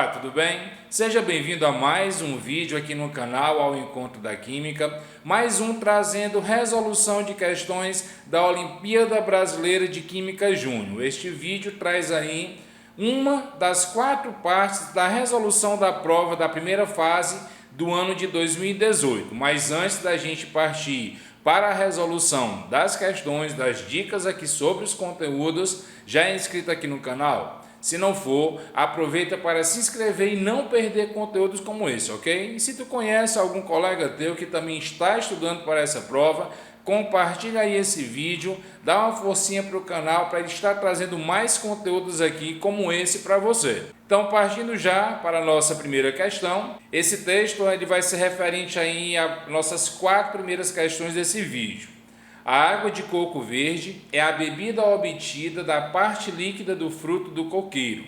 Olá, tudo bem? Seja bem-vindo a mais um vídeo aqui no canal Ao Encontro da Química, mais um trazendo resolução de questões da Olimpíada Brasileira de Química Júnior. Este vídeo traz aí uma das 4 partes da resolução da prova da primeira fase do ano de 2018. Mas antes da gente partir para a resolução das questões, das dicas aqui sobre os conteúdos, já é inscrito aqui no canal? Se não for, aproveita para se inscrever e não perder conteúdos como esse, ok? E se tu conhece algum colega teu que também está estudando para essa prova, compartilha aí esse vídeo, dá uma forcinha para o canal para ele estar trazendo mais conteúdos aqui como esse para você. Então, partindo já para a nossa primeira questão, esse texto ele vai ser referente aí a nossas 4 primeiras questões desse vídeo. A água de coco verde é a bebida obtida da parte líquida do fruto do coqueiro.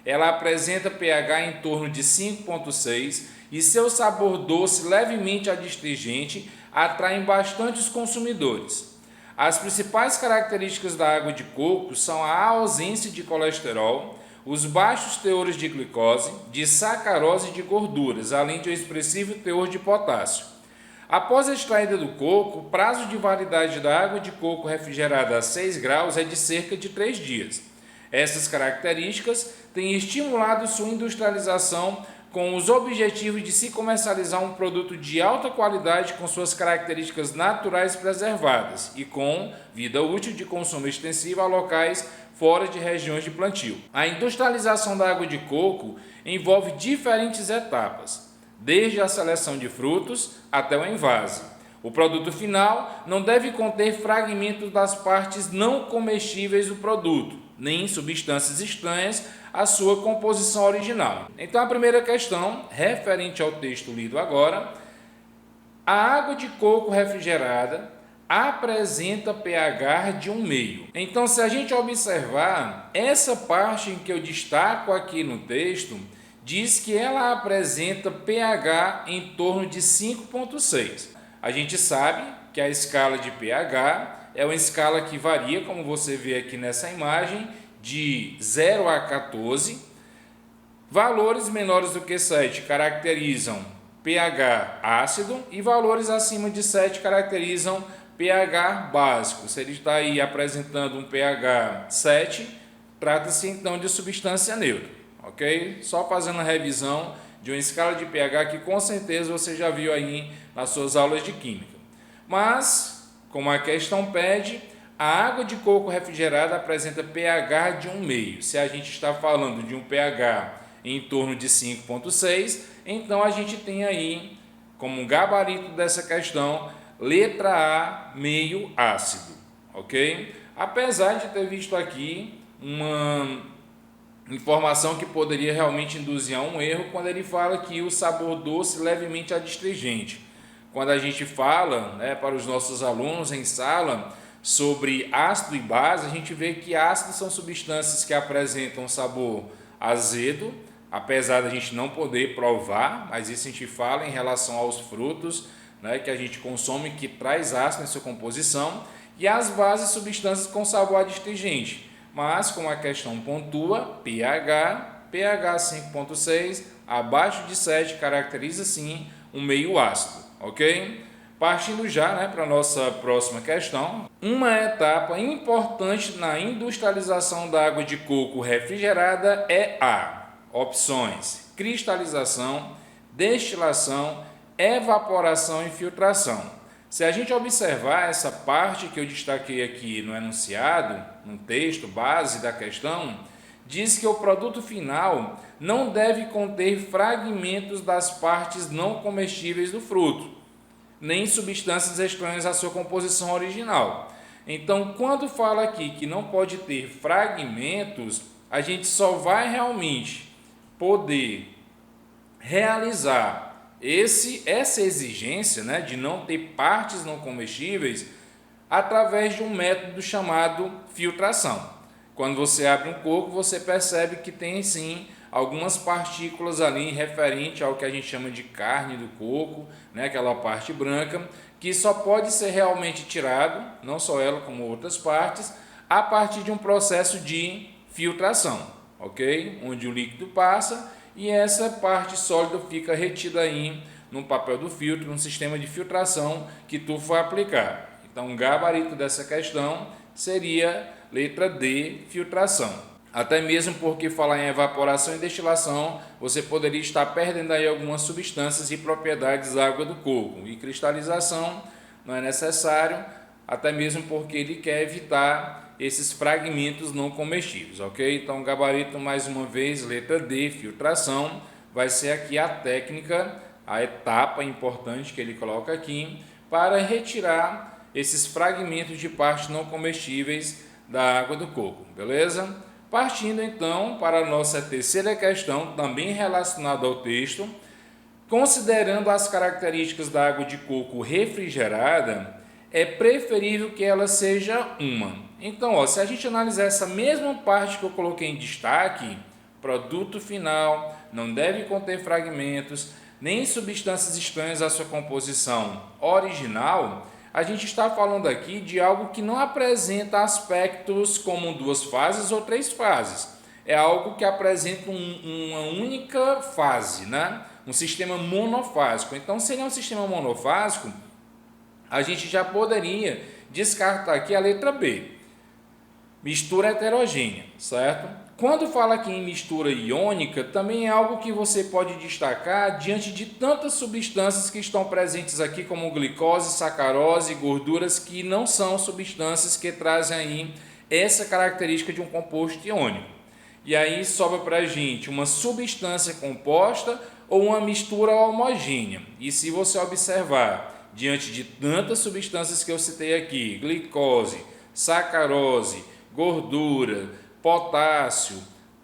Ela apresenta pH em torno de 5,6 e seu sabor doce levemente adstringente atraem bastante os consumidores. As principais características da água de coco são a ausência de colesterol, os baixos teores de glicose, de sacarose e de gorduras, além de um expressivo teor de potássio. Após a extraída do coco, o prazo de validade da água de coco refrigerada a 6 graus é de cerca de 3 dias. Essas características têm estimulado sua industrialização com os objetivos de se comercializar um produto de alta qualidade com suas características naturais preservadas e com vida útil de consumo extensivo a locais fora de regiões de plantio. A industrialização da água de coco envolve diferentes etapas, desde a seleção de frutos até o envase. O produto final não deve conter fragmentos das partes não comestíveis do produto, nem substâncias estranhas à sua composição original. Então, a primeira questão, referente ao texto lido agora, a água de coco refrigerada apresenta pH de 1,5. Então, se a gente observar, essa parte em que eu destaco aqui no texto, diz que ela apresenta pH em torno de 5,6. A gente sabe que a escala de pH é uma escala que varia, como você vê aqui nessa imagem, de 0 a 14. Valores menores do que 7 caracterizam pH ácido e valores acima de 7 caracterizam pH básico. Se ele está aí apresentando um pH 7, trata-se então de substância neutra. Ok? Só fazendo a revisão de uma escala de pH que com certeza você já viu aí nas suas aulas de química. Mas, como a questão pede, a água de coco refrigerada apresenta pH de 1,5. Se a gente está falando de um pH em torno de 5,6, então a gente tem aí, como gabarito dessa questão, letra A, meio ácido. Ok? Apesar de ter visto aqui uma informação que poderia realmente induzir a um erro quando ele fala que o sabor doce levemente adstringente. Quando a gente fala, para os nossos alunos em sala sobre ácido e base, a gente vê que ácidos são substâncias que apresentam sabor azedo, apesar da gente não poder provar, mas isso a gente fala em relação aos frutos, que a gente consome, que traz ácido em sua composição, e as bases, substâncias com sabor adstringente. Mas, como a questão pontua, pH 5,6, abaixo de 7 caracteriza sim um meio ácido, ok? Partindo já para a nossa próxima questão, uma etapa importante na industrialização da água de coco refrigerada é a opções: cristalização, destilação, evaporação e filtração. Se a gente observar essa parte que eu destaquei aqui no enunciado, no texto base da questão, diz que o produto final não deve conter fragmentos das partes não comestíveis do fruto, nem substâncias estranhas à sua composição original. Então, quando fala aqui que não pode ter fragmentos, a gente só vai realmente poder realizar essa exigência, de não ter partes não comestíveis através de um método chamado filtração. Quando você abre um coco, você percebe que tem sim algumas partículas ali referente ao que a gente chama de carne do coco, aquela parte branca, que só pode ser realmente tirado, não só ela como outras partes, a partir de um processo de filtração, ok? Onde o líquido passa e essa parte sólida fica retida aí no papel do filtro, no sistema de filtração que tu for aplicar. Então, o gabarito dessa questão seria letra D, filtração. Até mesmo porque falar em evaporação e destilação, você poderia estar perdendo aí algumas substâncias e propriedades da água do coco. E cristalização não é necessário, até mesmo porque ele quer evitar esses fragmentos não comestíveis, ok? Então, gabarito, mais uma vez, letra D, filtração, vai ser aqui a técnica, a etapa importante que ele coloca aqui, para retirar esses fragmentos de partes não comestíveis da água do coco, beleza? Partindo então para a nossa terceira questão, também relacionada ao texto, considerando as características da água de coco refrigerada, é preferível que ela seja uma. Então, se a gente analisar essa mesma parte que eu coloquei em destaque, produto final, não deve conter fragmentos, nem substâncias estranhas à sua composição original, a gente está falando aqui de algo que não apresenta aspectos como 2 fases ou 3 fases. É algo que apresenta uma única fase, né? Um sistema monofásico. Então, se ele é um sistema monofásico, a gente já poderia descartar aqui a letra B. Mistura heterogênea, certo? Quando fala aqui em mistura iônica, também é algo que você pode destacar diante de tantas substâncias que estão presentes aqui, como glicose, sacarose, gorduras, que não são substâncias que trazem aí essa característica de um composto iônico. E aí sobra para a gente uma substância composta ou uma mistura homogênea. E se você observar, diante de tantas substâncias que eu citei aqui, glicose, sacarose, gordura, potássio,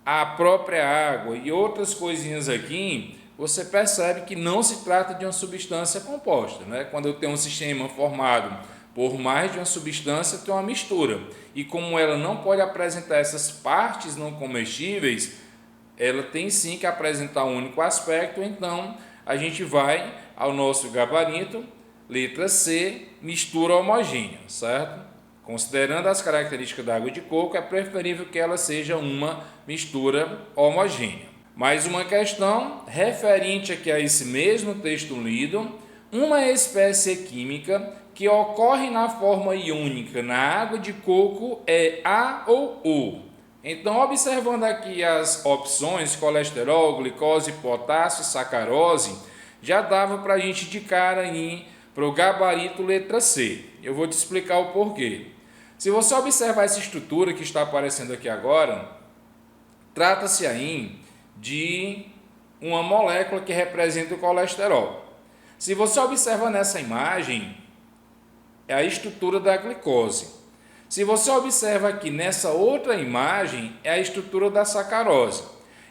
a própria água e outras coisinhas aqui, você percebe que não se trata de uma substância composta, né? Quando eu tenho um sistema formado por mais de uma substância, tem uma mistura. E como ela não pode apresentar essas partes não comestíveis, ela tem sim que apresentar um único aspecto, então a gente vai ao nosso gabarito, letra C, mistura homogênea, certo? Considerando as características da água de coco, é preferível que ela seja uma mistura homogênea. Mais uma questão referente aqui a esse mesmo texto lido. Uma espécie química que ocorre na forma iônica na água de coco é A ou O. Então, observando aqui as opções, colesterol, glicose, potássio, sacarose, já dava para a gente de cara aí para o gabarito letra C. Eu vou te explicar o porquê. Se você observar essa estrutura que está aparecendo aqui agora, trata-se aí de uma molécula que representa o colesterol. Se você observa nessa imagem, é a estrutura da glicose. Se você observa aqui nessa outra imagem, é a estrutura da sacarose.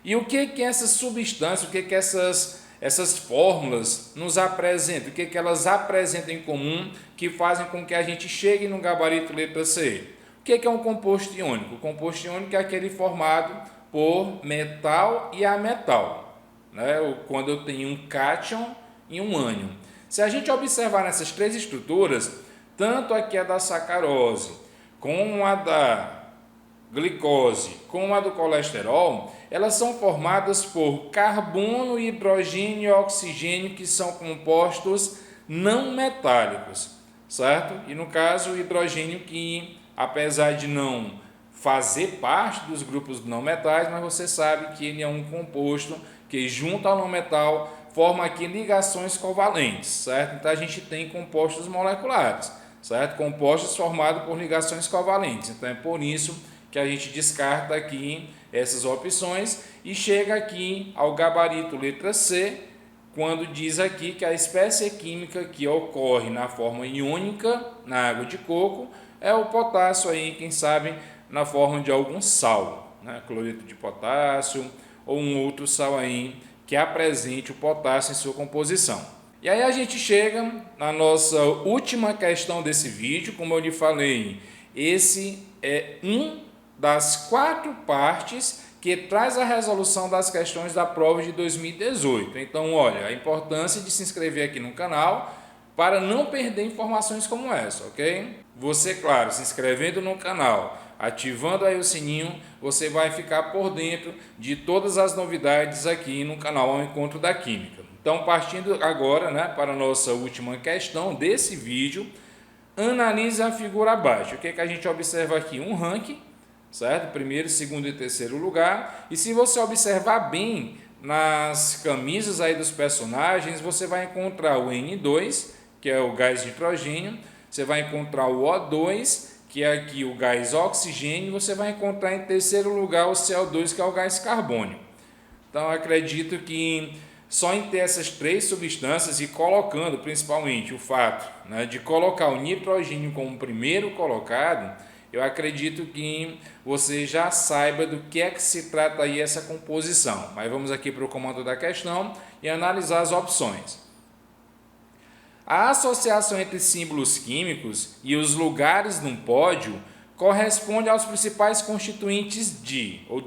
E o que essas substâncias, o que essas fórmulas nos apresentam, o que elas apresentam em comum que fazem com que a gente chegue no gabarito letra C? O que é um composto iônico? O composto iônico é aquele formado por metal e ametal, né? Quando eu tenho um cátion e um ânion. Se a gente observar nessas 3 estruturas, tanto aqui a da sacarose, com a da glicose, com a do colesterol, elas são formadas por carbono, hidrogênio e oxigênio, que são compostos não metálicos, certo? E no caso, o hidrogênio, que apesar de não fazer parte dos grupos não metais, mas você sabe que ele é um composto que, junto ao não metal, forma aqui ligações covalentes, certo? Então a gente tem compostos moleculares, certo? Compostos formados por ligações covalentes. Então é por isso que a gente descarta aqui essas opções e chega aqui ao gabarito letra C, quando diz aqui que a espécie química que ocorre na forma iônica na água de coco é o potássio aí, quem sabe na forma de algum sal, né? Cloreto de potássio ou um outro sal aí que apresente o potássio em sua composição. E aí a gente chega na nossa última questão desse vídeo. Como eu lhe falei, esse é das 4 partes que traz a resolução das questões da prova de 2018. Então, olha, a importância de se inscrever aqui no canal para não perder informações como essa, ok? Você, claro, se inscrevendo no canal, ativando aí o sininho, você vai ficar por dentro de todas as novidades aqui no canal Ao Encontro da Química. Então, partindo agora, né, para a nossa última questão desse vídeo, analise a figura abaixo. O que a gente observa aqui? Um ranking, certo? Primeiro, segundo e terceiro lugar. E se você observar bem nas camisas aí dos personagens, você vai encontrar o N2, que é o gás nitrogênio, você vai encontrar o O2, que é aqui o gás oxigênio, e você vai encontrar em terceiro lugar o CO2, que é o gás carbônico. Então, eu acredito que só em ter essas três substâncias e colocando principalmente o fato, né, de colocar o nitrogênio como primeiro colocado, eu acredito que você já saiba do que é que se trata aí essa composição. Mas vamos aqui para o comando da questão e analisar as opções. A associação entre símbolos químicos e os lugares num pódio corresponde aos principais constituintes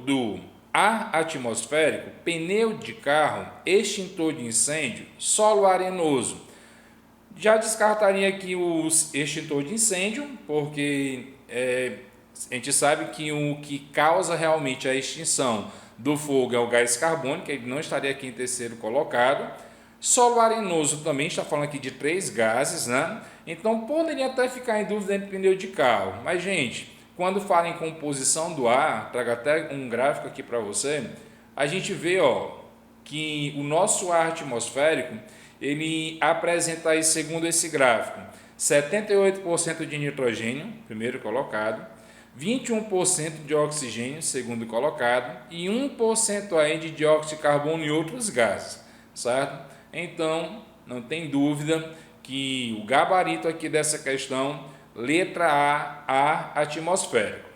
do ar atmosférico, pneu de carro, extintor de incêndio, solo arenoso. Já descartaria aqui o extintor de incêndio, porque a gente sabe que o que causa realmente a extinção do fogo é o gás carbônico, que ele não estaria aqui em terceiro colocado. Solo arenoso também está falando aqui de 3 gases, né? Então poderia até ficar em dúvida entre pneu de carro. Mas, gente, quando fala em composição do ar, trago até um gráfico aqui para você, a gente vê que o nosso ar atmosférico, ele apresenta aí, segundo esse gráfico, 78% de nitrogênio, primeiro colocado, 21% de oxigênio, segundo colocado, e 1% aí de dióxido de carbono e outros gases, certo? Então, não tem dúvida que o gabarito aqui dessa questão, letra A, ar atmosférico.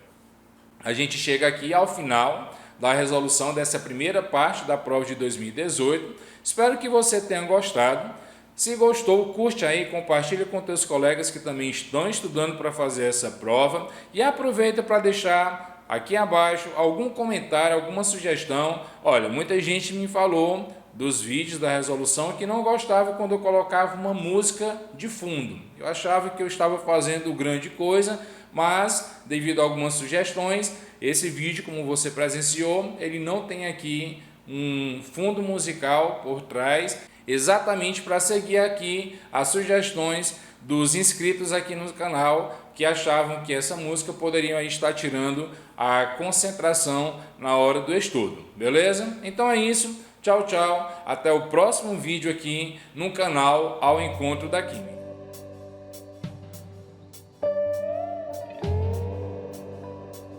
A gente chega aqui ao final da resolução dessa primeira parte da prova de 2018. Espero que você tenha gostado. Se gostou, curte aí, compartilhe com seus colegas que também estão estudando para fazer essa prova e aproveita para deixar aqui abaixo algum comentário, alguma sugestão. Olha, muita gente me falou dos vídeos da resolução que não gostava quando eu colocava uma música de fundo. Eu achava que eu estava fazendo grande coisa, mas devido a algumas sugestões, esse vídeo, como você presenciou, ele não tem aqui um fundo musical por trás, exatamente para seguir aqui as sugestões dos inscritos aqui no canal que achavam que essa música poderia estar tirando a concentração na hora do estudo, beleza? Então é isso, tchau, tchau, até o próximo vídeo aqui no canal Ao Encontro da Química.